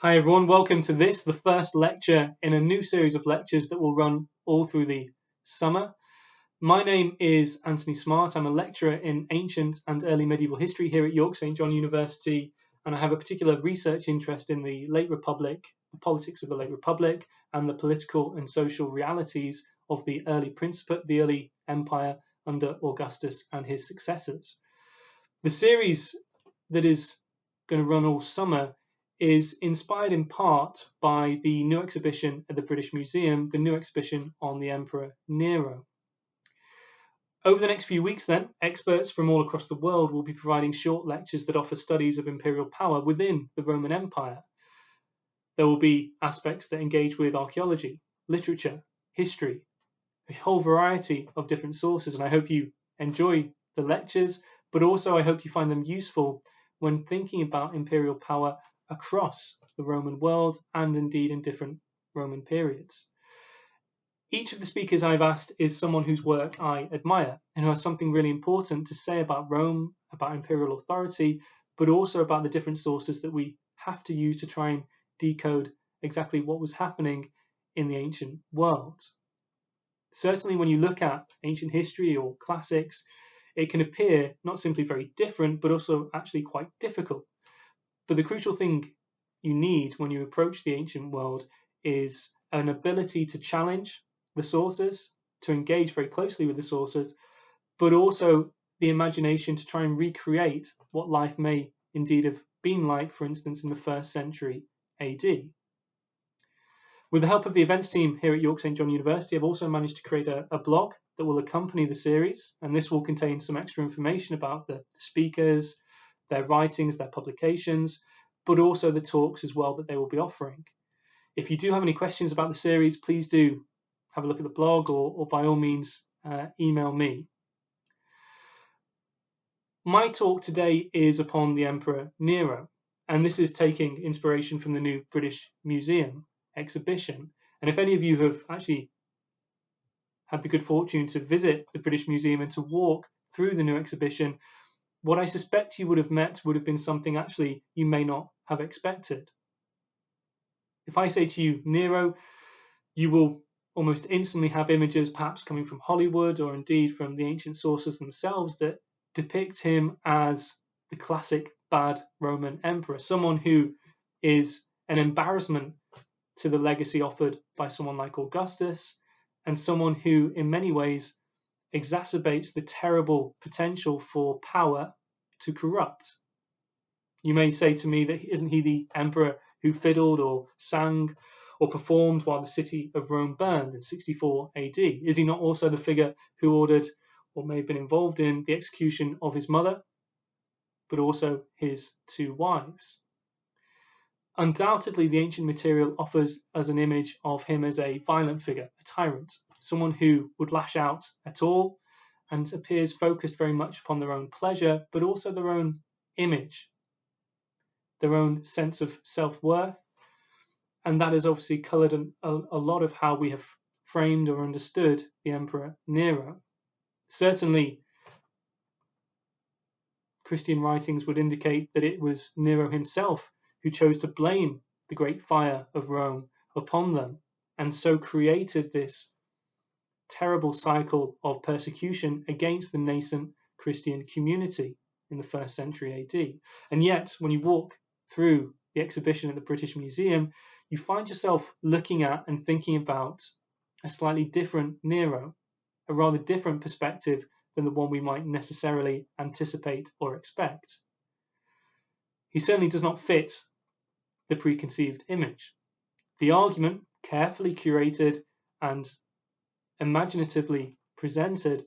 Hi everyone, welcome to the first lecture in a new series of lectures that will run all through the summer. My name is Anthony Smart. I'm a lecturer in ancient and early medieval history here at York St John University, and I have a particular research interest in the late Republic, the politics of the late Republic, and the political and social realities of the early Principate, the early empire under Augustus and his successors. The series that is going to run all summer is inspired in part by the new exhibition at the British Museum, the new exhibition on the Emperor Nero. Over the next few weeks then, experts from all across the world will be providing short lectures that offer studies of imperial power within the Roman Empire. There will be aspects that engage with archaeology, literature, history, a whole variety of different sources, and I hope you enjoy the lectures, but also I hope you find them useful when thinking about imperial power across the Roman world and indeed in different Roman periods. Each of the speakers I've asked is someone whose work I admire and who has something really important to say about Rome, about imperial authority, but also about the different sources that we have to use to try and decode exactly what was happening in the ancient world. Certainly when you look at ancient history or classics, it can appear not simply very different, but also actually quite difficult. But the crucial thing you need when you approach the ancient world is an ability to challenge the sources, to engage very closely with the sources, but also the imagination to try and recreate what life may indeed have been like, for instance, in the 1st century AD. With the help of the events team here at York St John University, I've also managed to create a blog that will accompany the series, and this will contain some extra information about the speakers, their writings, their publications, but also the talks as well that they will be offering. If you do have any questions about the series, please do have a look at the blog or by all means email me. My talk today is upon the Emperor Nero, and this is taking inspiration from the new British Museum exhibition. And if any of you have actually had the good fortune to visit the British Museum and to walk through the new exhibition, what I suspect you would have met would have been something actually you may not have expected. If I say to you Nero, you will almost instantly have images perhaps coming from Hollywood or indeed from the ancient sources themselves that depict him as the classic bad Roman emperor, someone who is an embarrassment to the legacy offered by someone like Augustus, and someone who in many ways exacerbates the terrible potential for power to corrupt. You may say to me that isn't he the emperor who fiddled or sang or performed while the city of Rome burned in 64 AD? Is he not also the figure who ordered or may have been involved in the execution of his mother, but also his 2 wives? Undoubtedly, the ancient material offers us an image of him as a violent figure, a tyrant, someone who would lash out at all and appears focused very much upon their own pleasure, but also their own image, their own sense of self-worth. And that has obviously coloured a lot of how we have framed or understood the Emperor Nero. Certainly, Christian writings would indicate that it was Nero himself who chose to blame the great fire of Rome upon them, and so created this terrible cycle of persecution against the nascent Christian community in the 1st century AD. And yet, when you walk through the exhibition at the British Museum, you find yourself looking at and thinking about a slightly different Nero, a rather different perspective than the one we might necessarily anticipate or expect. He certainly does not fit the preconceived image. The argument, carefully curated and imaginatively presented,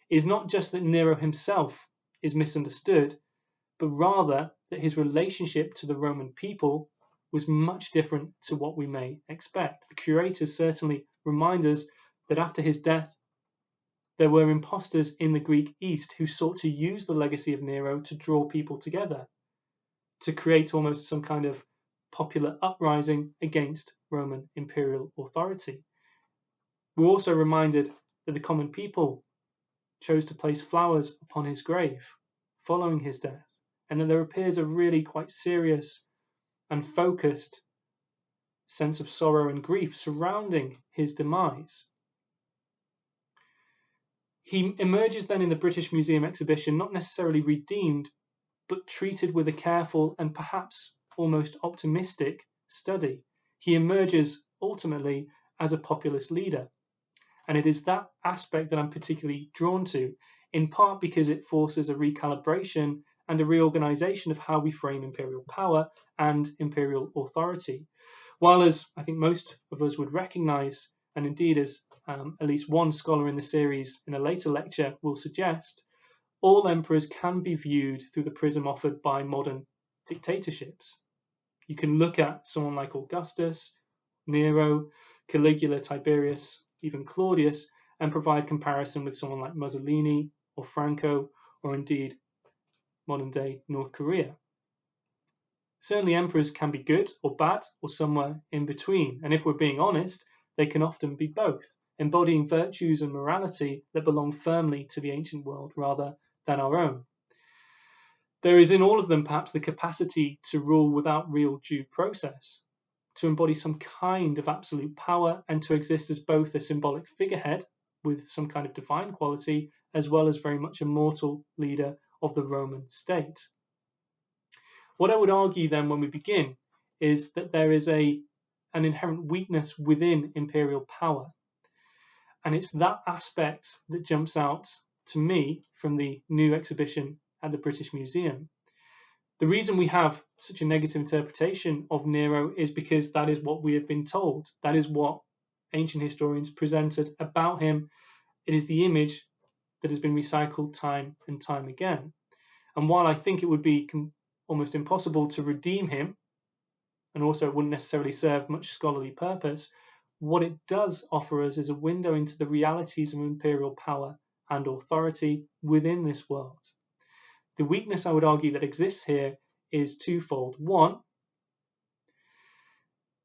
is not just that Nero himself is misunderstood, but rather that his relationship to the Roman people was much different to what we may expect. The curators certainly remind us that after his death, there were impostors in the Greek East who sought to use the legacy of Nero to draw people together, to create almost some kind of popular uprising against Roman imperial authority. We're also reminded that the common people chose to place flowers upon his grave following his death, and that there appears a really quite serious and focused sense of sorrow and grief surrounding his demise. He emerges then in the British Museum exhibition not necessarily redeemed, but treated with a careful and perhaps almost optimistic study. He emerges ultimately as a populist leader. And it is that aspect that I'm particularly drawn to, in part because it forces a recalibration and a reorganization of how we frame imperial power and imperial authority. While, as I think most of us would recognize, and indeed as at least one scholar in the series in a later lecture will suggest, all emperors can be viewed through the prism offered by modern dictatorships. You can look at someone like Augustus, Nero, Caligula, Tiberius, even Claudius, and provide comparison with someone like Mussolini or Franco, or indeed modern-day North Korea. Certainly emperors can be good or bad or somewhere in between, and if we're being honest, they can often be both, embodying virtues and morality that belong firmly to the ancient world rather than our own. There is in all of them perhaps the capacity to rule without real due process, to embody some kind of absolute power and to exist as both a symbolic figurehead with some kind of divine quality, as well as very much a mortal leader of the Roman state. What I would argue then when we begin is that there is an inherent weakness within imperial power. And it's that aspect that jumps out to me from the new exhibition at the British Museum. The reason we have such a negative interpretation of Nero is because that is what we have been told. That is what ancient historians presented about him. It is the image that has been recycled time and time again. And while I think it would be almost impossible to redeem him, and also it wouldn't necessarily serve much scholarly purpose, what it does offer us is a window into the realities of imperial power and authority within this world. The weakness I would argue that exists here is twofold. One,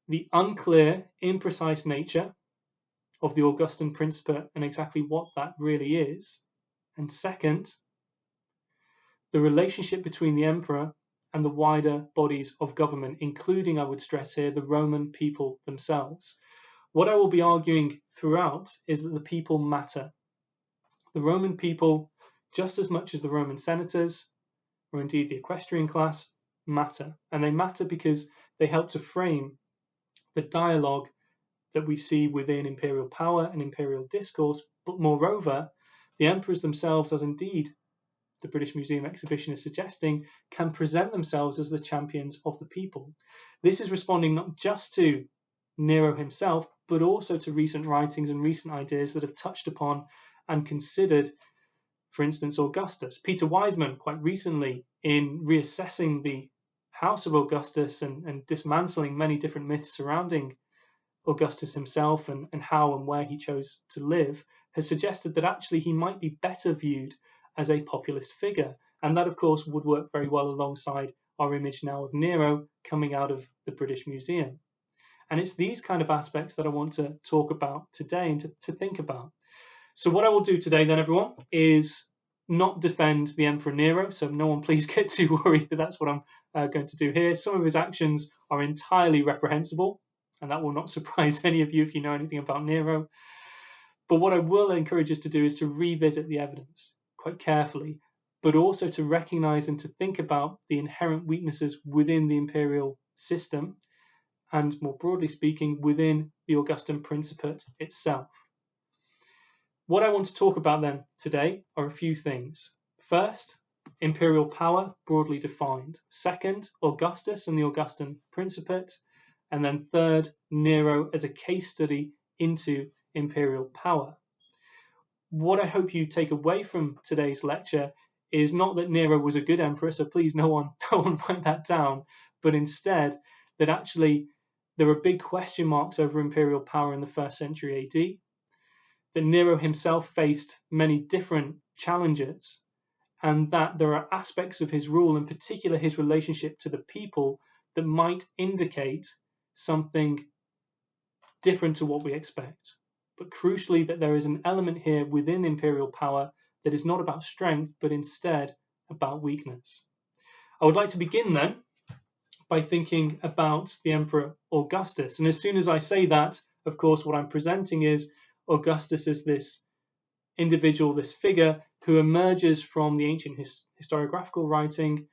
the unclear, imprecise nature of the Augustan Principate and exactly what that really is. And second, the relationship between the emperor and the wider bodies of government, including, I would stress here, the Roman people themselves. What I will be arguing throughout is that the people matter. The Roman people, just as much as the Roman senators, or indeed the equestrian class, matter. And they matter because they help to frame the dialogue that we see within imperial power and imperial discourse. But moreover, the emperors themselves, as indeed the British Museum exhibition is suggesting, can present themselves as the champions of the people. This is responding not just to Nero himself, but also to recent writings and recent ideas that have touched upon and considered, for instance, Augustus. Peter Wiseman, quite recently, in reassessing the house of Augustus and dismantling many different myths surrounding Augustus himself and how and where he chose to live, has suggested that actually he might be better viewed as a populist figure. And that, of course, would work very well alongside our image now of Nero coming out of the British Museum. And it's these kind of aspects that I want to talk about today and to think about. So what I will do today then, everyone, is not defend the Emperor Nero. So no one please get too worried that that's what I'm going to do here. Some of his actions are entirely reprehensible, and that will not surprise any of you if you know anything about Nero. But what I will encourage us to do is to revisit the evidence quite carefully, but also to recognize and to think about the inherent weaknesses within the imperial system, and more broadly speaking, within the Augustan Principate itself. What I want to talk about then today are a few things. First, imperial power broadly defined. Second, Augustus and the Augustan Principate. And then third, Nero as a case study into imperial power. What I hope you take away from today's lecture is not that Nero was a good emperor, so please no one write that down, but instead that actually there are big question marks over imperial power in the 1st century AD, that Nero himself faced many different challenges, and that there are aspects of his rule, in particular his relationship to the people, that might indicate something different to what we expect. But crucially, that there is an element here within imperial power that is not about strength, but instead about weakness. I would like to begin then by thinking about the Emperor Augustus. And as soon as I say that, of course, what I'm presenting is Augustus as this individual, this figure who emerges from the ancient historiographical writing,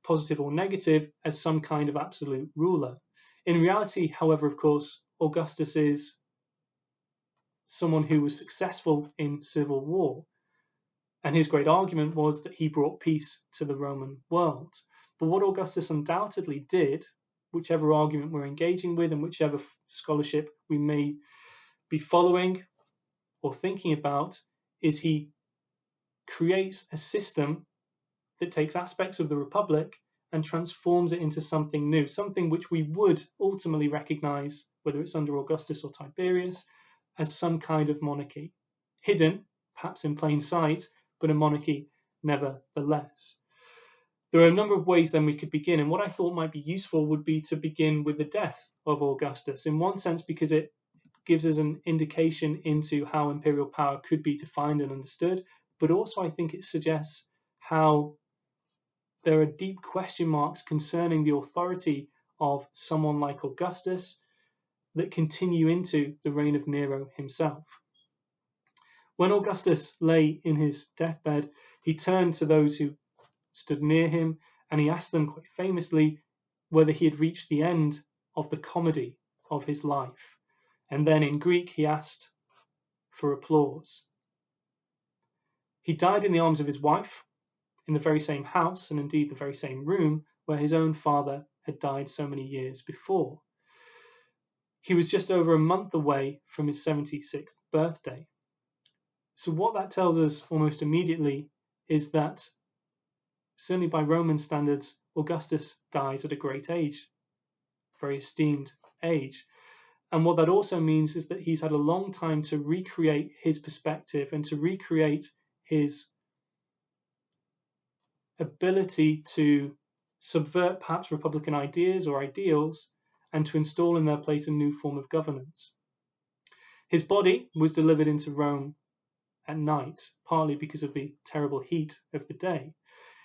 positive or negative, as some kind of absolute ruler. In reality, however, of course, Augustus is someone who was successful in civil war. And his great argument was that he brought peace to the Roman world. But what Augustus undoubtedly did, whichever argument we're engaging with and whichever scholarship we may be following or thinking about, is he creates a system that takes aspects of the Republic and transforms it into something new, something which we would ultimately recognize, whether it's under Augustus or Tiberius, as some kind of monarchy, hidden, perhaps in plain sight, but a monarchy nevertheless. There are a number of ways then we could begin, and what I thought might be useful would be to begin with the death of Augustus, in one sense because it gives us an indication into how imperial power could be defined and understood, but also I think it suggests how there are deep question marks concerning the authority of someone like Augustus that continue into the reign of Nero himself. When Augustus lay in his deathbed, he turned to those who stood near him and he asked them quite famously whether he had reached the end of the comedy of his life. And then in Greek, he asked for applause. He died in the arms of his wife, in the very same house, and indeed the very same room where his own father had died so many years before. He was just over a month away from his 76th birthday. So what that tells us almost immediately is that, certainly by Roman standards, Augustus dies at a great age, very esteemed age. And what that also means is that he's had a long time to recreate his perspective and to recreate his ability to subvert perhaps Republican ideas or ideals and to install in their place a new form of governance. His body was delivered into Rome at night, partly because of the terrible heat of the day.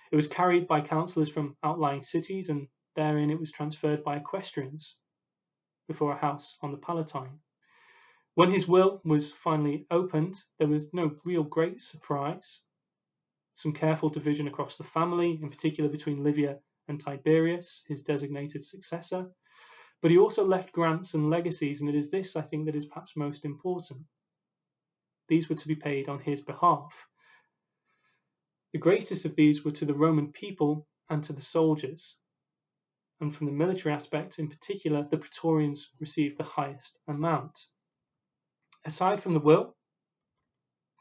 It was carried by councillors from outlying cities, and therein it was transferred by equestrians before a house on the Palatine. When his will was finally opened, there was no real great surprise. Some careful division across the family, in particular between Livia and Tiberius, his designated successor. But he also left grants and legacies, and it is this, I think, that is perhaps most important. These were to be paid on his behalf. The greatest of these were to the Roman people and to the soldiers. And from the military aspect in particular, the Praetorians received the highest amount. Aside from the will,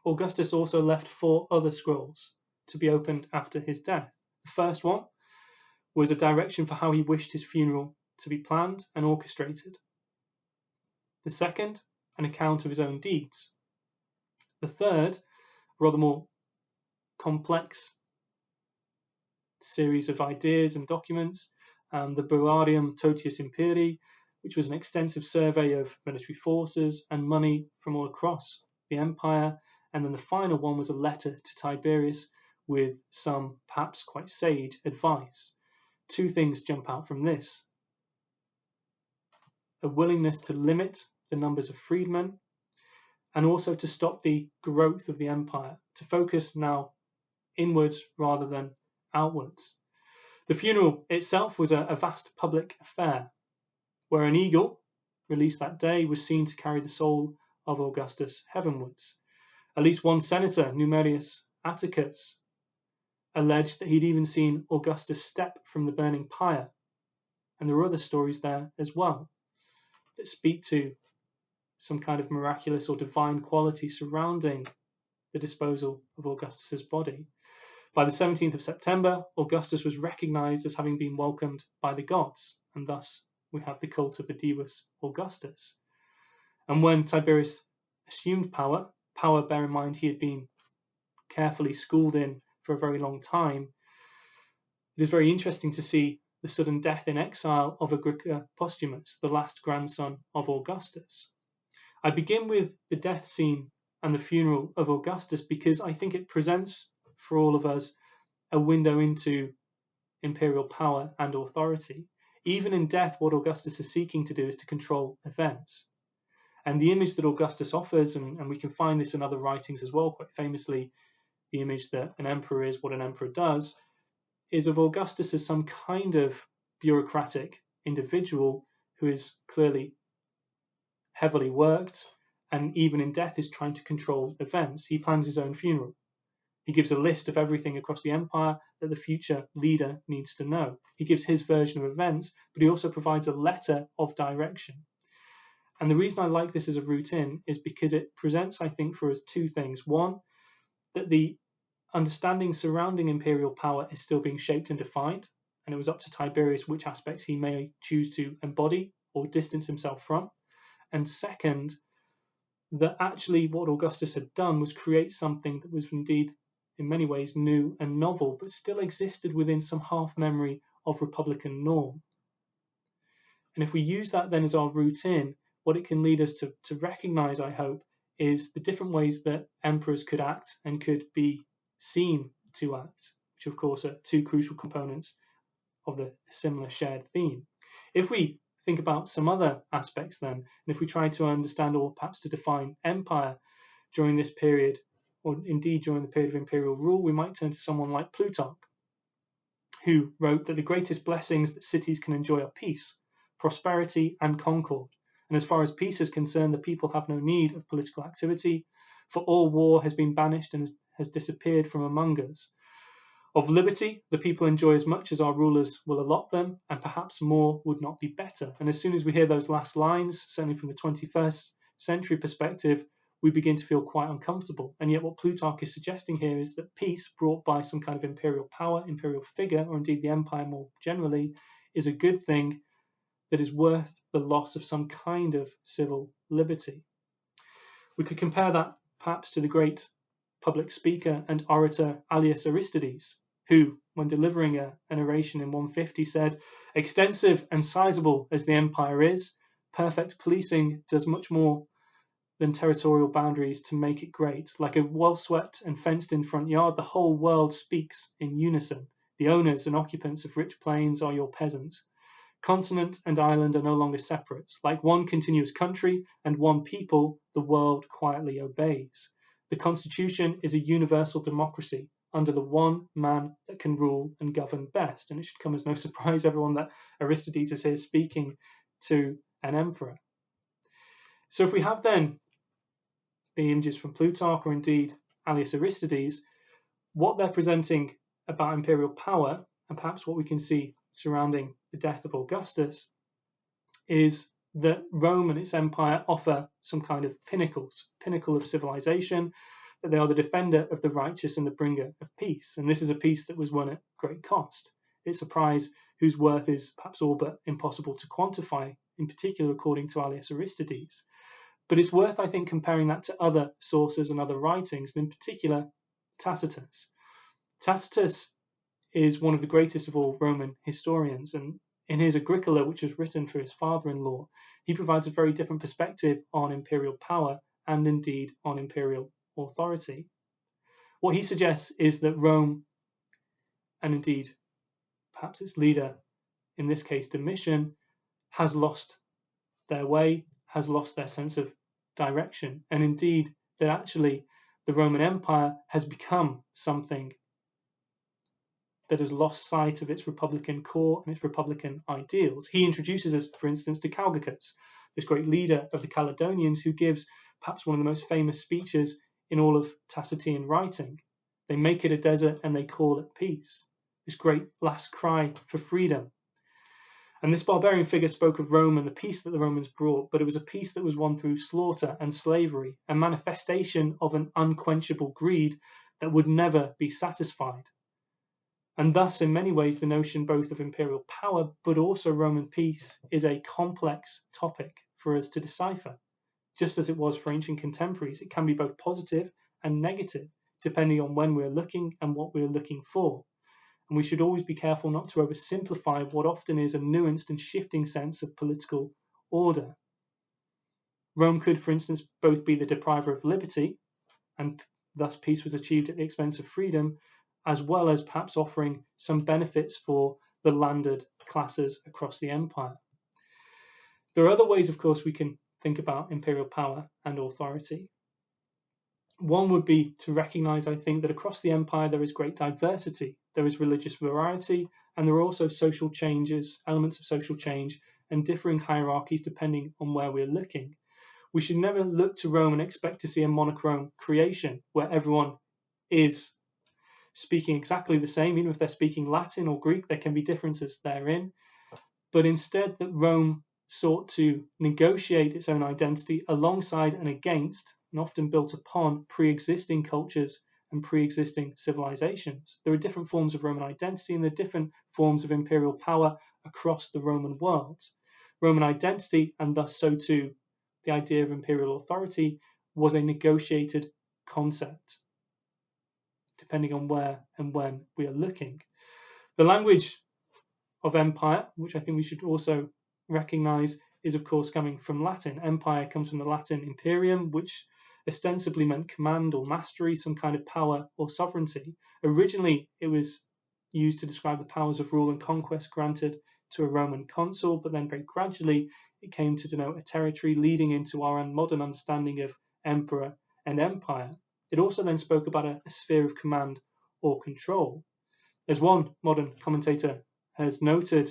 Augustus also left 4 other scrolls to be opened after his death. The first one was a direction for how he wished his funeral to be planned and orchestrated. The second, an account of his own deeds. The third, rather more complex series of ideas and documents, the Buarium Totius Imperii, which was an extensive survey of military forces and money from all across the empire. And then the final one was a letter to Tiberius with some perhaps quite sage advice. 2 things jump out from this: a willingness to limit the numbers of freedmen, and also to stop the growth of the empire, to focus now inwards rather than outwards. The funeral itself was a vast public affair, where an eagle, released that day, was seen to carry the soul of Augustus heavenwards. At least one senator, Numerius Atticus, alleged that he'd even seen Augustus step from the burning pyre, and there are other stories there as well that speak to some kind of miraculous or divine quality surrounding the disposal of Augustus's body. By the 17th of September, Augustus was recognized as having been welcomed by the gods, and thus we have the cult of the Divus Augustus. And when Tiberius assumed power, bear in mind he had been carefully schooled in for a very long time, it is very interesting to see the sudden death in exile of Agricola Posthumus, the last grandson of Augustus. I begin with the death scene and the funeral of Augustus because I think it presents for all of us a window into imperial power and authority. Even in death, what Augustus is seeking to do is to control events. And the image that Augustus offers, and we can find this in other writings as well, quite famously, the image that an emperor is, what an emperor does, is of Augustus as some kind of bureaucratic individual who is clearly heavily worked, and even in death is trying to control events. He plans his own funeral. He gives a list of everything across the empire that the future leader needs to know. He gives his version of events, but he also provides a letter of direction. And the reason I like this as a route in is because it presents, I think, for us two things. One, that the understanding surrounding imperial power is still being shaped and defined, and it was up to Tiberius which aspects he may choose to embody or distance himself from. And second, that actually what Augustus had done was create something that was indeed in many ways new and novel, but still existed within some half memory of Republican norm. And if we use that then as our route in, what it can lead us to recognize, I hope, is the different ways that emperors could act and could be seen to act, which of course are two crucial components of the similar shared theme. If we think about some other aspects then, and if we try to understand or perhaps to define empire during this period, or indeed during the period of imperial rule, we might turn to someone like Plutarch, who wrote that the greatest blessings that cities can enjoy are peace, prosperity, and concord. And as far as peace is concerned, the people have no need of political activity, for all war has been banished and has disappeared from among us. Of liberty, the people enjoy as much as our rulers will allot them, and perhaps more would not be better. And as soon as we hear those last lines, certainly from the 21st century perspective, we begin to feel quite uncomfortable. And yet what Plutarch is suggesting here is that peace brought by some kind of imperial power, imperial figure, or indeed the empire more generally, is a good thing that is worth the loss of some kind of civil liberty. We could compare that perhaps to the great public speaker and orator Aulus Aristides, who, when delivering an oration in 150, said, "Extensive and sizable as the empire is, perfect policing does much more than territorial boundaries to make it great. Like a well-swept and fenced-in front yard, the whole world speaks in unison. The owners and occupants of rich plains are your peasants. Continent and island are no longer separate. Like one continuous country and one people, the world quietly obeys. The constitution is a universal democracy under the one man that can rule and govern best." And it should come as no surprise, everyone, that Aristides is here speaking to an emperor. So if we have then the images from Plutarch or indeed Aulus Aristides, what they're presenting about imperial power, and perhaps what we can see surrounding the death of Augustus, is that Rome and its empire offer some kind of pinnacle of civilization, that they are the defender of the righteous and the bringer of peace. And this is a peace that was won at great cost. It's a prize whose worth is perhaps all but impossible to quantify, in particular according to Aulus Aristides. But it's worth, I think, comparing that to other sources and other writings, and in particular Tacitus. Tacitus is one of the greatest of all Roman historians, and in his Agricola, which was written for his father-in-law, he provides a very different perspective on imperial power and indeed on imperial authority. What he suggests is that Rome, and indeed perhaps its leader, in this case Domitian, has lost their way, has lost their sense of direction, and indeed that actually the Roman Empire has become something that has lost sight of its republican core and its republican ideals. He introduces us, for instance, to Caligula, this great leader of the Caledonians, who gives perhaps one of the most famous speeches in all of Tacitian writing. They make it a desert and they call it peace, this great last cry for freedom. And this barbarian figure spoke of Rome and the peace that the Romans brought, but it was a peace that was won through slaughter and slavery, a manifestation of an unquenchable greed that would never be satisfied. And thus, in many ways, the notion both of imperial power, but also Roman peace, is a complex topic for us to decipher. Just as it was for ancient contemporaries, it can be both positive and negative, depending on when we're looking and what we're looking for. And we should always be careful not to oversimplify what often is a nuanced and shifting sense of political order. Rome could, for instance, both be the depriver of liberty, and thus peace was achieved at the expense of freedom, as well as perhaps offering some benefits for the landed classes across the empire. There are other ways, of course, we can think about imperial power and authority. One would be to recognize, I think, that across the empire there is great diversity. There is religious variety, and there are also social changes, elements of social change, and differing hierarchies depending on where we're looking. We should never look to Rome and expect to see a monochrome creation where everyone is speaking exactly the same. Even if they're speaking Latin or Greek, there can be differences therein. But instead, that Rome sought to negotiate its own identity alongside and against, and often built upon, pre-existing cultures and pre-existing civilizations. There are different forms of Roman identity and there are different forms of imperial power across the Roman world. Roman identity, and thus so too the idea of imperial authority, was a negotiated concept, depending on where and when we are looking. The language of empire, which I think we should also recognize, is of course coming from Latin. Empire comes from the Latin imperium, which ostensibly meant command or mastery, some kind of power or sovereignty. Originally, it was used to describe the powers of rule and conquest granted to a Roman consul, but then very gradually it came to denote a territory, leading into our modern understanding of emperor and empire. It also then spoke about a sphere of command or control. As one modern commentator has noted,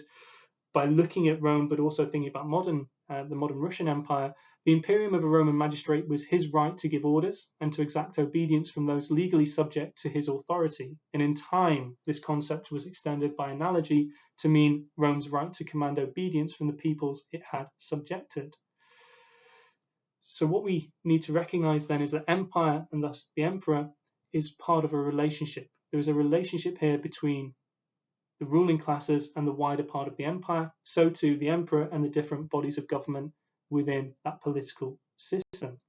by looking at Rome, but also thinking about the modern Russian Empire, the imperium of a Roman magistrate was his right to give orders and to exact obedience from those legally subject to his authority. And in time, this concept was extended by analogy to mean Rome's right to command obedience from the peoples it had subjected. So what we need to recognize then is that empire, and thus the emperor, is part of a relationship. There is a relationship here between the ruling classes and the wider part of the empire, so too the emperor and the different bodies of government within that political system.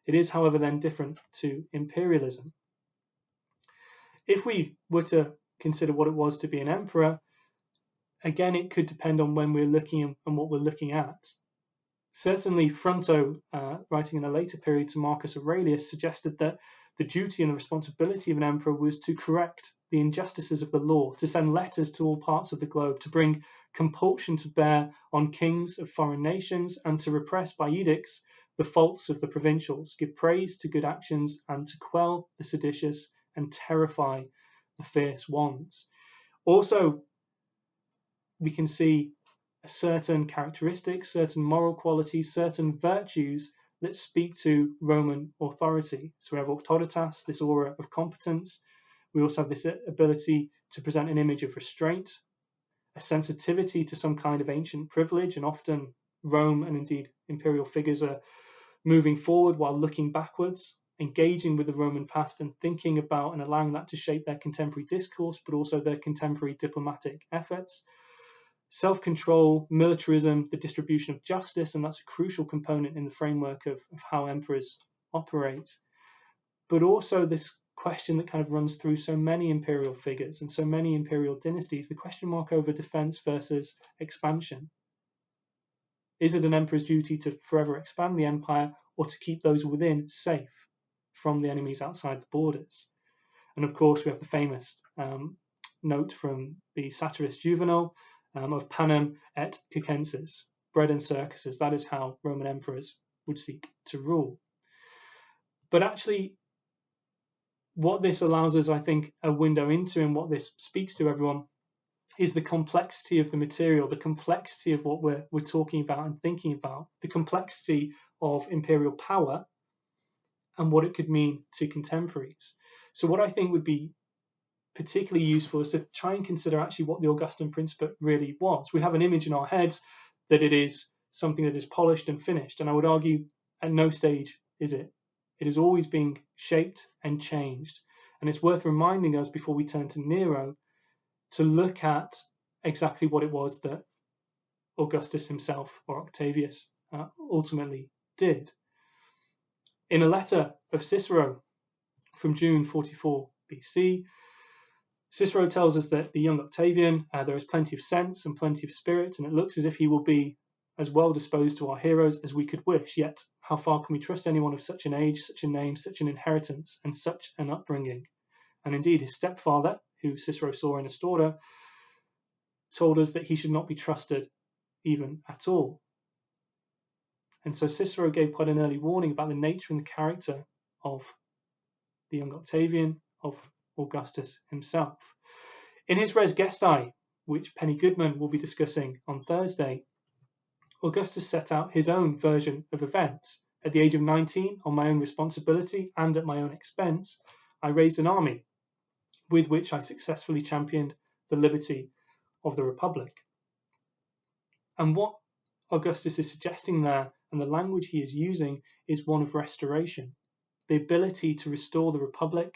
It is, however, then different to imperialism. If we were to consider what it was to be an emperor, again, it could depend on when we're looking and what we're looking at. Certainly, Fronto, writing in a later period to Marcus Aurelius, suggested that the duty and the responsibility of an emperor was to correct the injustices of the law, to send letters to all parts of the globe, to bring compulsion to bear on kings of foreign nations, and to repress by edicts the faults of the provincials, give praise to good actions, and to quell the seditious and terrify the fierce ones. Also, we can see certain characteristics, certain moral qualities, certain virtues that speak to Roman authority. So we have auctoritas, this aura of competence. We also have this ability to present an image of restraint, a sensitivity to some kind of ancient privilege, and often Rome and indeed imperial figures are moving forward while looking backwards, engaging with the Roman past and thinking about and allowing that to shape their contemporary discourse, but also their contemporary diplomatic efforts. Self-control, militarism, the distribution of justice, and that's a crucial component in the framework of how emperors operate. But also this question that kind of runs through so many imperial figures and so many imperial dynasties, the question mark over defense versus expansion. Is it an emperor's duty to forever expand the empire or to keep those within safe from the enemies outside the borders? And of course, we have the famous note from the satirist Juvenal, of panem et circenses, bread and circuses. That is how Roman emperors would seek to rule. But actually, what this allows us, I think, a window into, and what this speaks to everyone, is the complexity of the material, the complexity of what we're talking about and thinking about, the complexity of imperial power and what it could mean to contemporaries. So what I think would be particularly useful is to try and consider actually what the Augustan Principate really was. We have an image in our heads that it is something that is polished and finished, and I would argue at no stage is it. It is always being shaped and changed, and it's worth reminding us before we turn to Nero to look at exactly what it was that Augustus himself, or Octavius, ultimately did. In a letter of Cicero from June 44 BC, Cicero tells us that the young Octavian, there is plenty of sense and plenty of spirit, and it looks as if he will be as well disposed to our heroes as we could wish. Yet, how far can we trust anyone of such an age, such a name, such an inheritance, and such an upbringing? And indeed, his stepfather, who Cicero saw in Astorga, told us that he should not be trusted even at all. And so Cicero gave quite an early warning about the nature and the character of the young Octavian, of Augustus himself. In his Res Gestae, which Penny Goodman will be discussing on Thursday, Augustus set out his own version of events. At the age of 19, on my own responsibility and at my own expense, I raised an army with which I successfully championed the liberty of the Republic. And what Augustus is suggesting there, and the language he is using, is one of restoration, the ability to restore the Republic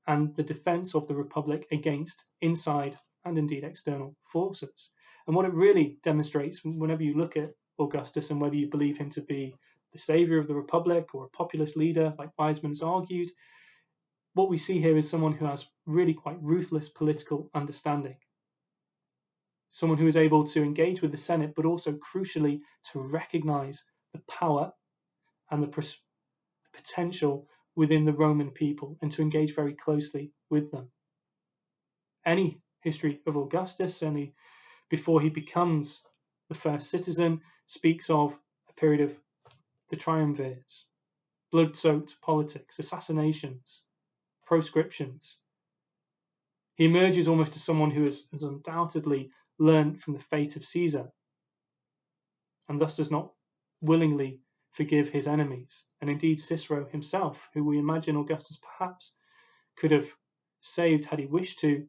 and the defense of the Republic against inside and indeed external forces. And what it really demonstrates, whenever you look at Augustus and whether you believe him to be the savior of the Republic or a populist leader, like Wiseman has argued, what we see here is someone who has really quite ruthless political understanding. Someone who is able to engage with the Senate, but also crucially to recognize the power and the potential within the Roman people and to engage very closely with them. Any history of Augustus, certainly before he becomes the first citizen, speaks of a period of the triumvirs, blood-soaked politics, assassinations, proscriptions. He emerges almost as someone who has undoubtedly learned from the fate of Caesar and thus does not willingly forgive his enemies. And indeed Cicero himself, who we imagine Augustus perhaps could have saved had he wished to,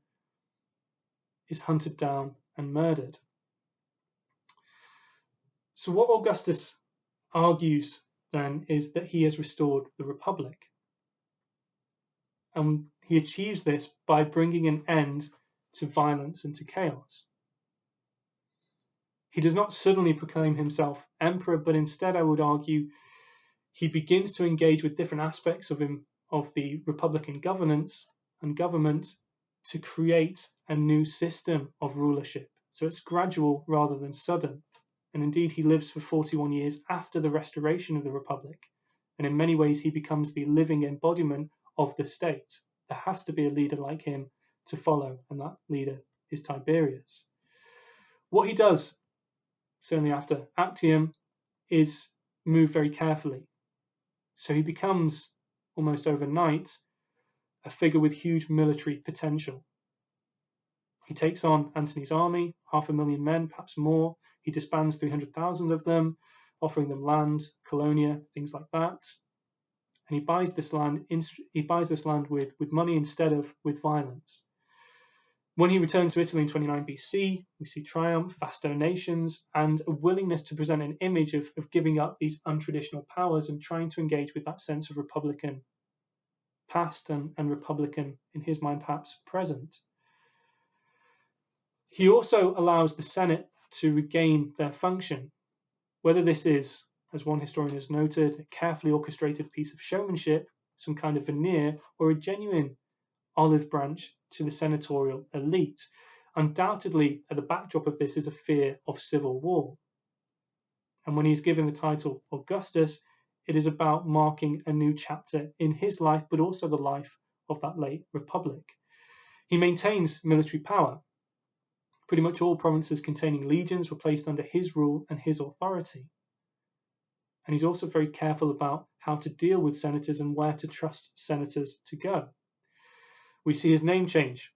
is hunted down and murdered. So what Augustus argues then is that he has restored the Republic. And he achieves this by bringing an end to violence and to chaos. He does not suddenly proclaim himself emperor, but instead, I would argue, he begins to engage with different aspects of the Republican governance and government to create a new system of rulership. So it's gradual rather than sudden. And indeed, he lives for 41 years after the restoration of the Republic. And in many ways, he becomes the living embodiment of the state. There has to be a leader like him to follow, and that leader is Tiberius. What he does, certainly after Actium, is move very carefully. So he becomes, almost overnight, a figure with huge military potential. He takes on Antony's army, 500,000 men, perhaps more. He disbands 300,000 of them, offering them land, colonia, things like that. And he buys this land with money instead of with violence. When he returns to Italy in 29 BC, we see triumph, vast donations, and a willingness to present an image of giving up these untraditional powers and trying to engage with that sense of Republican past and Republican, in his mind, perhaps present. He also allows the Senate to regain their function, whether this is, as one historian has noted, a carefully orchestrated piece of showmanship, some kind of veneer, or a genuine olive branch to the senatorial elite. Undoubtedly, at the backdrop of this is a fear of civil war. And when he's given the title Augustus, it is about marking a new chapter in his life, but also the life of that late republic. He maintains military power. Pretty much all provinces containing legions were placed under his rule and his authority. And he's also very careful about how to deal with senators and where to trust senators to go. We see his name change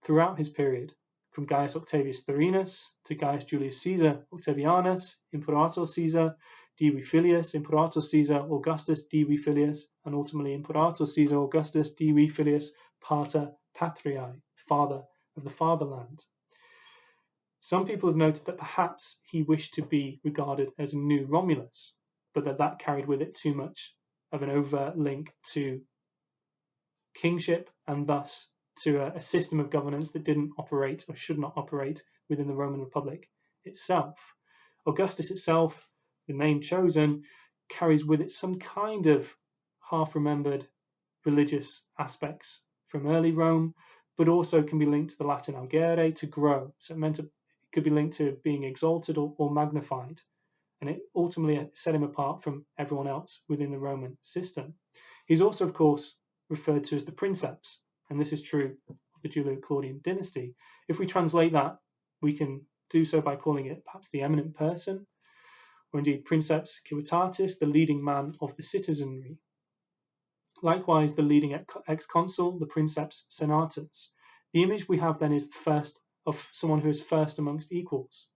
throughout his period, from Gaius Octavius Thurinus to Gaius Julius Caesar Octavianus, Imperator Caesar, Divi Filius, Imperator Caesar Augustus, Divi Filius, and ultimately Imperator Caesar Augustus, Divi Filius, Pater Patriae, father of the fatherland. Some people have noted that perhaps he wished to be regarded as a new Romulus, but that carried with it too much of an overt link to kingship and thus to a system of governance that didn't operate or should not operate within the Roman Republic itself. Augustus itself, the name chosen, carries with it some kind of half-remembered religious aspects from early Rome, but also can be linked to the Latin augere, to grow. So it could be linked to being exalted or magnified. And it ultimately set him apart from everyone else within the Roman system. He's also, of course, referred to as the Princeps, and this is true of the Julio-Claudian dynasty. If we translate that We can do so by calling it perhaps the eminent person, or indeed princeps civitatis, the leading man of the citizenry. Likewise, the leading ex-consul, the princeps senatus. The image we have then is the first of someone who is first amongst equals.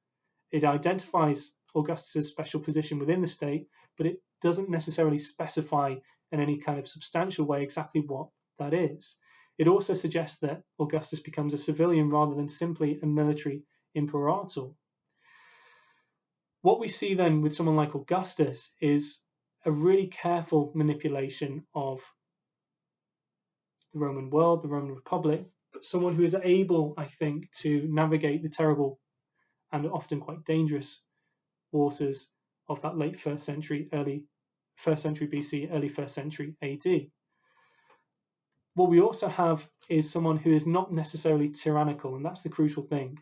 It identifies Augustus's special position within the state, but it doesn't necessarily specify in any kind of substantial way exactly what that is. It also suggests that Augustus becomes a civilian rather than simply a military imperator. What we see then with someone like Augustus is a really careful manipulation of the Roman world, the Roman Republic, but someone who is able, I think, to navigate the terrible and often quite dangerous waters of that late first century, early first century BC, early first century AD. What we also have is someone who is not necessarily tyrannical, and that's the crucial thing.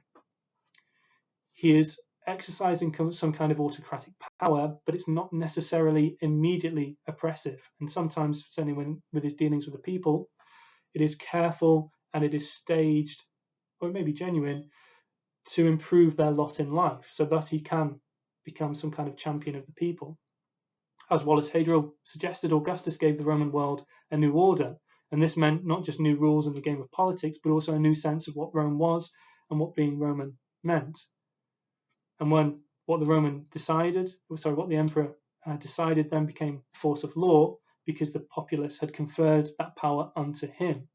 He is exercising some kind of autocratic power, but it's not necessarily immediately oppressive. And sometimes, certainly with his dealings with the people, it is careful and it is staged, or it may be genuine, to improve their lot in life so that he can become some kind of champion of the people. As Wallace Hadriel suggested, Augustus gave the Roman world a new order, and this meant not just new rules in the game of politics, but also a new sense of what Rome was and what being Roman meant. And when what the emperor decided then became force of law, because the populace had conferred that power unto him.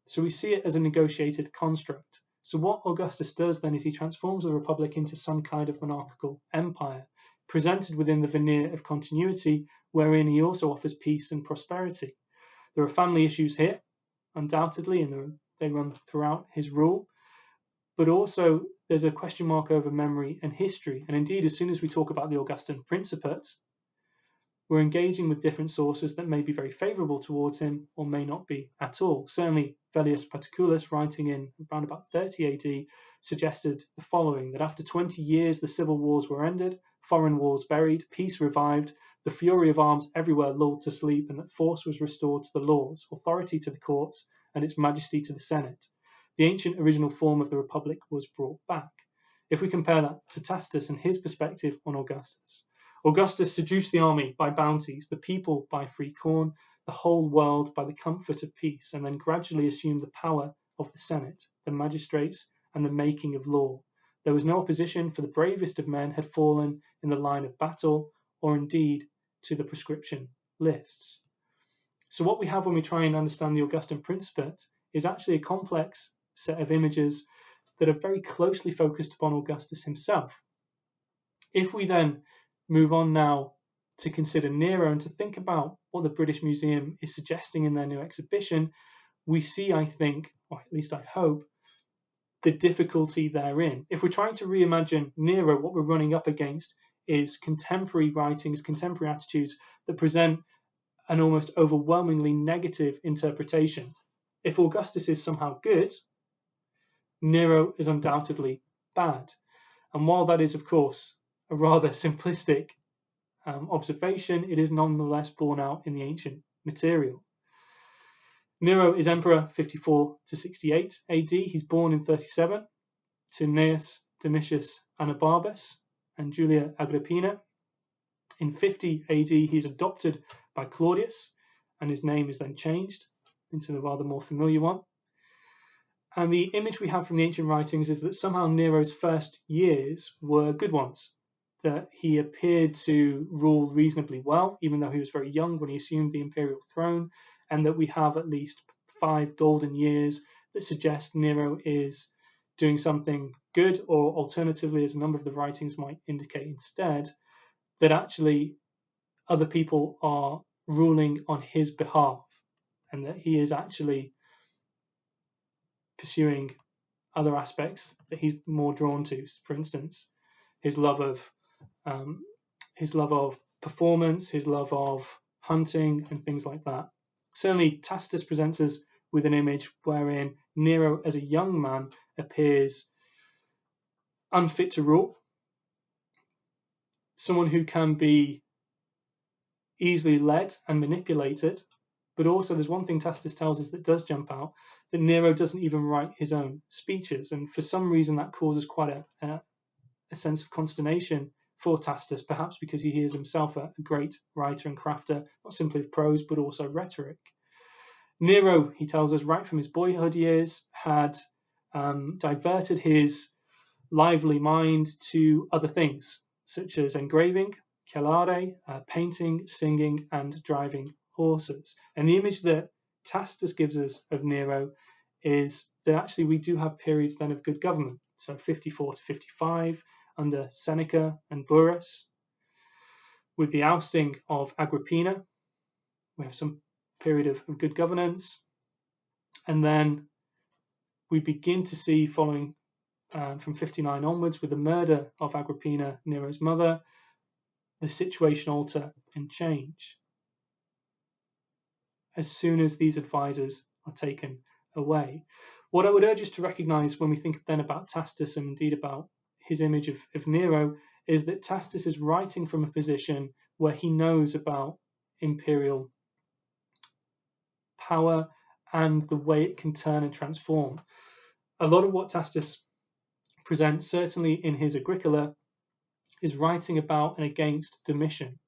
So we see it as a negotiated construct. So what Augustus does then is he transforms the Republic into some kind of monarchical empire, presented within the veneer of continuity, wherein he also offers peace and prosperity. There are family issues here, undoubtedly, and they run throughout his rule, but also there's a question mark over memory and history. And indeed, as soon as we talk about the Augustan Principate, we're engaging with different sources that may be very favourable towards him or may not be at all. Certainly, Velleius Paterculus, writing in around about 30 AD, suggested the following, that after 20 years the civil wars were ended, foreign wars buried, peace revived, the fury of arms everywhere lulled to sleep, and that force was restored to the laws, authority to the courts, and its majesty to the Senate. The ancient original form of the Republic was brought back. If we compare that to Tacitus and his perspective on Augustus, Augustus seduced the army by bounties, the people by free corn, the whole world by the comfort of peace, and then gradually assumed the power of the Senate, the magistrates, and the making of law. There was no opposition, for the bravest of men had fallen in the line of battle, or indeed to the prescription lists. So what we have when we try and understand the Augustan Principate is actually a complex set of images that are very closely focused upon Augustus himself. If we then move on now to consider Nero and to think about what the British Museum is suggesting in their new exhibition, we see, I think, or at least I hope, the difficulty therein. If we're trying to reimagine Nero, what we're running up against is contemporary writings, contemporary attitudes that present an almost overwhelmingly negative interpretation. If Augustus is somehow good, Nero is undoubtedly bad. And while that is, of course, a rather simplistic observation, it is nonetheless borne out in the ancient material. Nero is emperor 54 to 68 AD. He's born in 37 to Gnaeus Domitius Anabarbus and Julia Agrippina. In 50 AD, he's adopted by Claudius, and his name is then changed into the rather more familiar one. And the image we have from the ancient writings is that somehow Nero's first years were good ones, that he appeared to rule reasonably well, even though he was very young when he assumed the imperial throne, and that we have at least 5 golden years that suggest Nero is doing something good, or alternatively, as a number of the writings might indicate instead, that actually other people are ruling on his behalf, and that he is actually pursuing other aspects that he's more drawn to. For instance, his love of performance, his love of hunting, and things like that. Certainly, Tacitus presents us with an image wherein Nero, as a young man, appears unfit to rule, someone who can be easily led and manipulated. But also, there's one thing Tacitus tells us that does jump out, that Nero doesn't even write his own speeches. And for some reason, that causes quite a sense of consternation for Tacitus, perhaps because he is himself a great writer and crafter, not simply of prose, but also rhetoric. Nero, he tells us, right from his boyhood years, had diverted his lively mind to other things, such as engraving, celare, painting, singing, and driving horses. And the image that Tacitus gives us of Nero is that actually we do have periods then of good government. So 54 to 55 under Seneca and Burrus. With the ousting of Agrippina, we have some period of good governance. And then we begin to see, following from 59 onwards, with the murder of Agrippina, Nero's mother, the situation alter and change as soon as these advisors are taken away. What I would urge us to recognize when we think then about Tacitus and indeed about his image of Nero is that Tacitus is writing from a position where he knows about imperial power and the way it can turn and transform. A lot of what Tacitus presents, certainly in his Agricola, is writing about and against Domitian.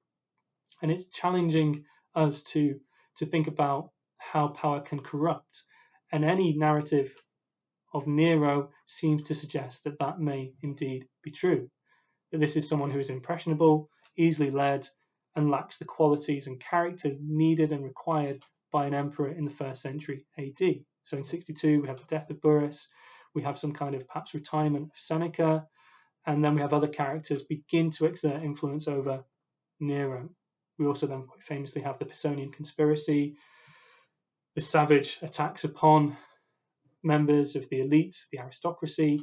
And it's challenging us to think about how power can corrupt. And any narrative of Nero seems to suggest that that may indeed be true. That this is someone who is impressionable, easily led, and lacks the qualities and character needed and required by an emperor in the 1st century AD. So in 62, we have the death of Burrus, we have some kind of perhaps retirement of Seneca, and then we have other characters begin to exert influence over Nero. We also then quite famously have the Pisonian conspiracy, the savage attacks upon members of the elite, the aristocracy,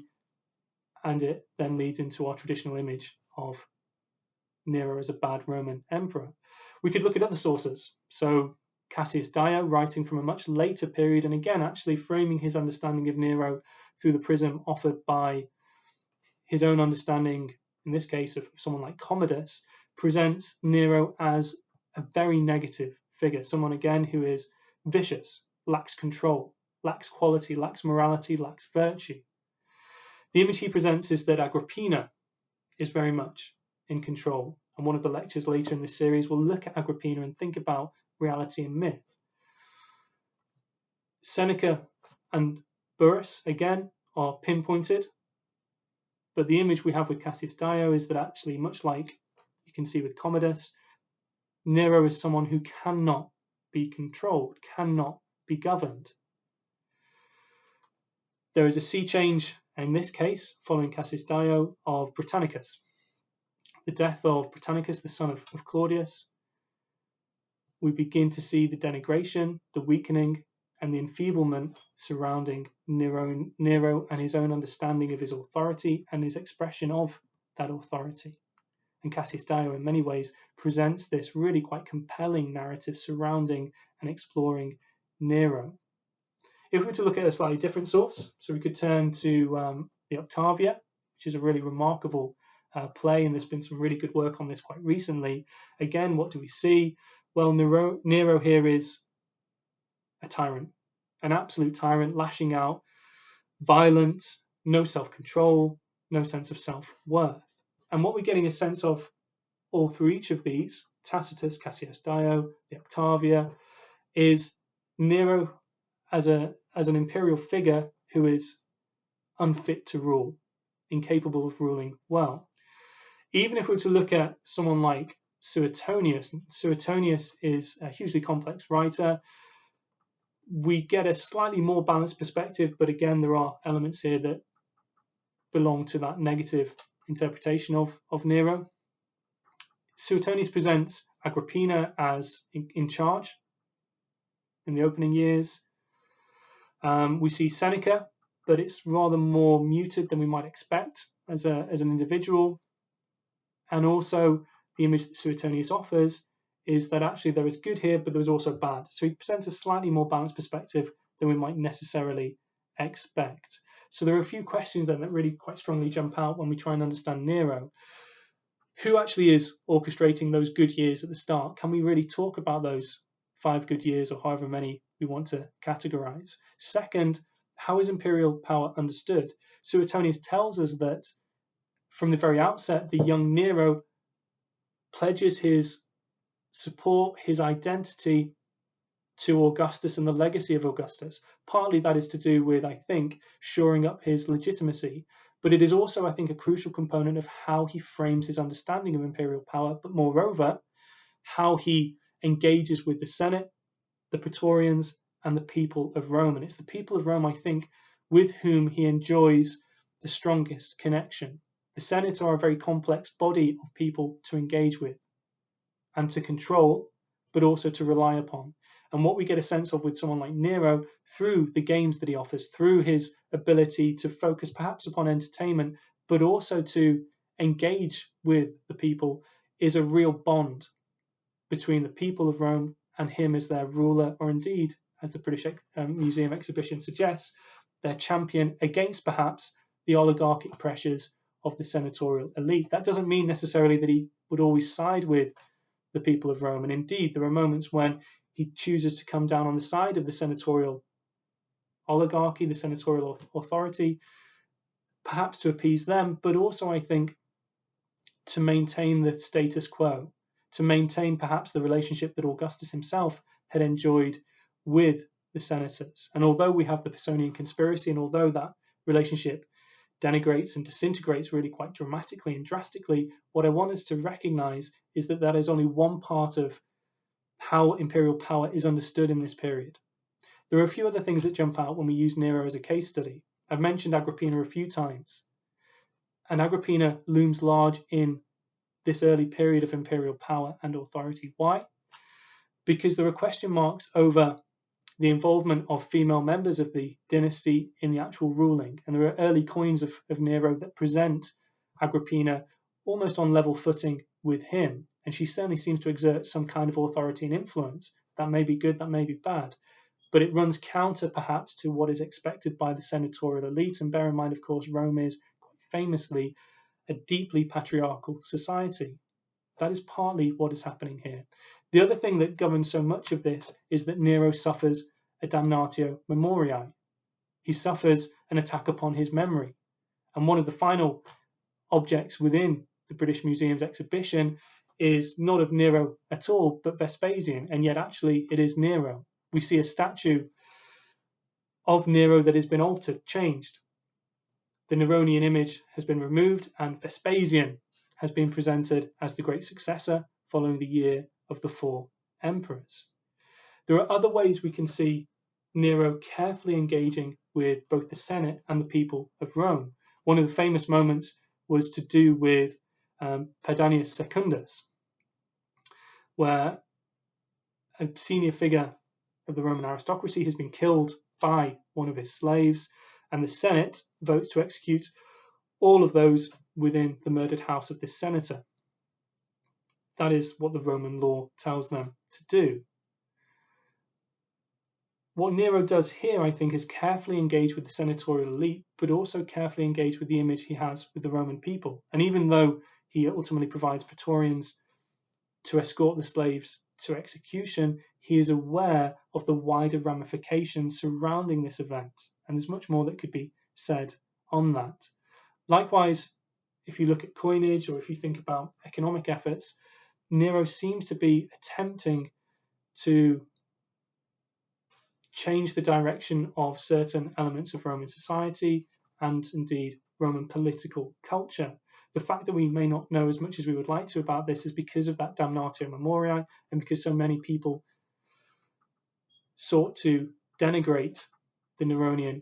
and it then leads into our traditional image of Nero as a bad Roman emperor. We could look at other sources. So Cassius Dio, writing from a much later period, and again actually framing his understanding of Nero through the prism offered by his own understanding, in this case of someone like Commodus, presents Nero as a very negative figure, someone again who is vicious, lacks control, lacks quality, lacks morality, lacks virtue. The image he presents is that Agrippina is very much in control. And one of the lectures later in this series will look at Agrippina and think about reality and myth. Seneca and Burrus, again, are pinpointed. But the image we have with Cassius Dio is that actually, much like you can see with Commodus, Nero is someone who cannot be controlled, cannot be governed. There is a sea change, in this case, following Cassius Dio, of Britannicus. The death of Britannicus, the son of Claudius, we begin to see the denigration, the weakening, and the enfeeblement surrounding Nero and his own understanding of his authority and his expression of that authority. And Cassius Dio, in many ways, presents this really quite compelling narrative surrounding and exploring Nero. If we were to look at a slightly different source, so we could turn to the Octavia, which is a really remarkable play, and there's been some really good work on this quite recently. Again, what do we see? Well, Nero here is a tyrant, an absolute tyrant, lashing out, violence, no self-control, no sense of self-worth. And what we're getting a sense of all through each of these, Tacitus, Cassius Dio, the Octavia, is Nero as an imperial figure who is unfit to rule, incapable of ruling well. Even if we were to look at someone like Suetonius is a hugely complex writer. We get a slightly more balanced perspective, but again, there are elements here that belong to that negative interpretation of Nero. Suetonius presents Agrippina as in charge in the opening years. We see Seneca, but it's rather more muted than we might expect as an individual. And also the image that Suetonius offers is that actually there is good here, but there is also bad. So he presents a slightly more balanced perspective than we might necessarily expect. So there are a few questions then that really quite strongly jump out when we try and understand Nero. Who actually is orchestrating those good years at the start? Can we really talk about those 5 good years, or however many we want to categorize. Second, how is imperial power understood? Suetonius tells us that from the very outset, the young Nero pledges his support, his identity to Augustus and the legacy of Augustus. Partly that is to do with, I think, shoring up his legitimacy, but it is also, I think, a crucial component of how he frames his understanding of imperial power, but moreover, how he engages with the Senate, the Praetorians, and the people of Rome. And it's the people of Rome, I think, with whom he enjoys the strongest connection. The Senate are a very complex body of people to engage with and to control, but also to rely upon. And what we get a sense of with someone like Nero through the games that he offers, through his ability to focus perhaps upon entertainment, but also to engage with the people, is a real bond between the people of Rome and him as their ruler, or indeed, as the British Museum exhibition suggests, their champion against perhaps the oligarchic pressures of the senatorial elite. That doesn't mean necessarily that he would always side with the people of Rome. And indeed, there are moments when he chooses to come down on the side of the senatorial oligarchy, the senatorial authority, perhaps to appease them, but also, I think, to maintain the status quo, to maintain perhaps the relationship that Augustus himself had enjoyed with the senators. And although we have the Pisonian conspiracy, and although that relationship denigrates and disintegrates really quite dramatically and drastically, what I want us to recognize is that that is only one part of how imperial power is understood in this period. There are a few other things that jump out when we use Nero as a case study. I've mentioned Agrippina a few times, and Agrippina looms large in this early period of imperial power and authority. Why? Because there are question marks over the involvement of female members of the dynasty in the actual ruling. And there are early coins of Nero that present Agrippina almost on level footing with him. And she certainly seems to exert some kind of authority and influence. That may be good, that may be bad. But it runs counter perhaps to what is expected by the senatorial elite. And bear in mind, of course, Rome is quite famously a deeply patriarchal society. That is partly what is happening here. The other thing that governs so much of this is that Nero suffers a damnatio memoriae. He suffers an attack upon his memory. And one of the final objects within the British Museum's exhibition is not of Nero at all, but Vespasian. And yet actually it is Nero. We see a statue of Nero that has been altered, changed. The Neronian image has been removed, and Vespasian has been presented as the great successor following the year of the 4 emperors. There are other ways we can see Nero carefully engaging with both the Senate and the people of Rome. One of the famous moments was to do with Pedanius Secundus, where a senior figure of the Roman aristocracy has been killed by one of his slaves, and the Senate votes to execute all of those within the murdered house of this senator. That is what the Roman law tells them to do. What Nero does here, I think, is carefully engage with the senatorial elite, but also carefully engage with the image he has with the Roman people. And even though he ultimately provides Praetorians to escort the slaves to execution, he is aware of the wider ramifications surrounding this event. And there's much more that could be said on that. Likewise, if you look at coinage or if you think about economic efforts, Nero seems to be attempting to change the direction of certain elements of Roman society and indeed Roman political culture. The fact that we may not know as much as we would like to about this is because of that damnatio memoriae and because so many people sought to denigrate the Neronian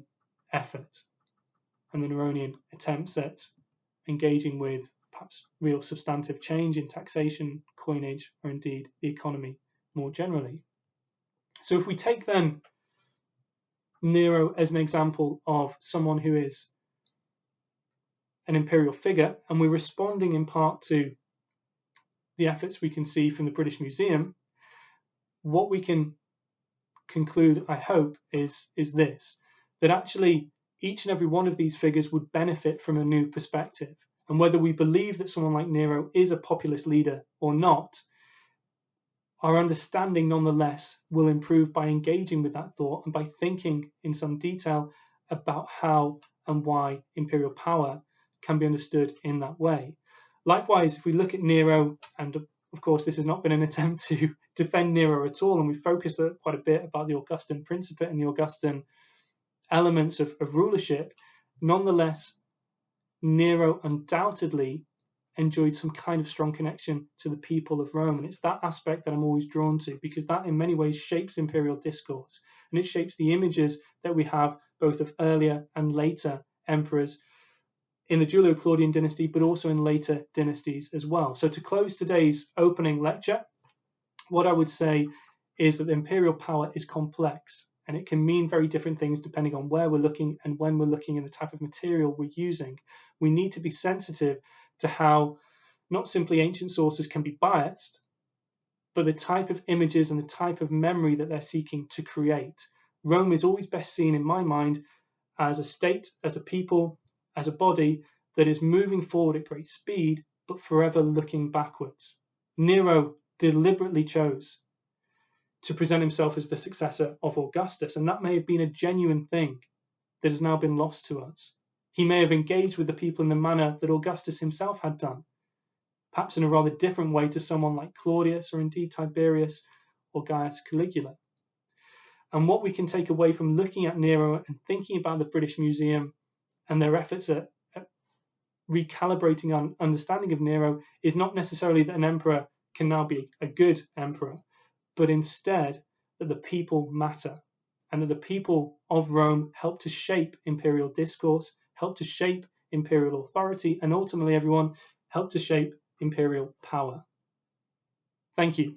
effort and the Neronian attempts at engaging with perhaps real substantive change in taxation, coinage, or indeed the economy more generally. So if we take then Nero as an example of someone who is an imperial figure, and we're responding in part to the efforts we can see from the British Museum, what we can conclude, I hope, is this, that actually each and every one of these figures would benefit from a new perspective. And whether we believe that someone like Nero is a populist leader or not, our understanding nonetheless will improve by engaging with that thought and by thinking in some detail about how and why imperial power can be understood in that way. Likewise, if we look at Nero, and of course this has not been an attempt to defend Nero at all, and we've focused quite a bit about the Augustan Principate and the Augustan elements of rulership, nonetheless, Nero undoubtedly enjoyed some kind of strong connection to the people of Rome. And it's that aspect that I'm always drawn to, because that in many ways shapes imperial discourse, and it shapes the images that we have both of earlier and later emperors in the Julio-Claudian dynasty, but also in later dynasties as well. So to close today's opening lecture, what I would say is that the imperial power is complex, and it can mean very different things depending on where we're looking and when we're looking and the type of material we're using. We need to be sensitive to how not simply ancient sources can be biased, but the type of images and the type of memory that they're seeking to create. Rome is always best seen, in my mind, as a state, as a people, as a body that is moving forward at great speed, but forever looking backwards. Nero deliberately chose to present himself as the successor of Augustus, and that may have been a genuine thing that has now been lost to us. He may have engaged with the people in the manner that Augustus himself had done, perhaps in a rather different way to someone like Claudius or indeed Tiberius or Gaius Caligula. And what we can take away from looking at Nero and thinking about the British Museum and their efforts at recalibrating our understanding of Nero is not necessarily that an emperor can now be a good emperor, but instead that the people matter, and that the people of Rome help to shape imperial discourse, help to shape imperial authority, and ultimately, everyone, help to shape imperial power. Thank you.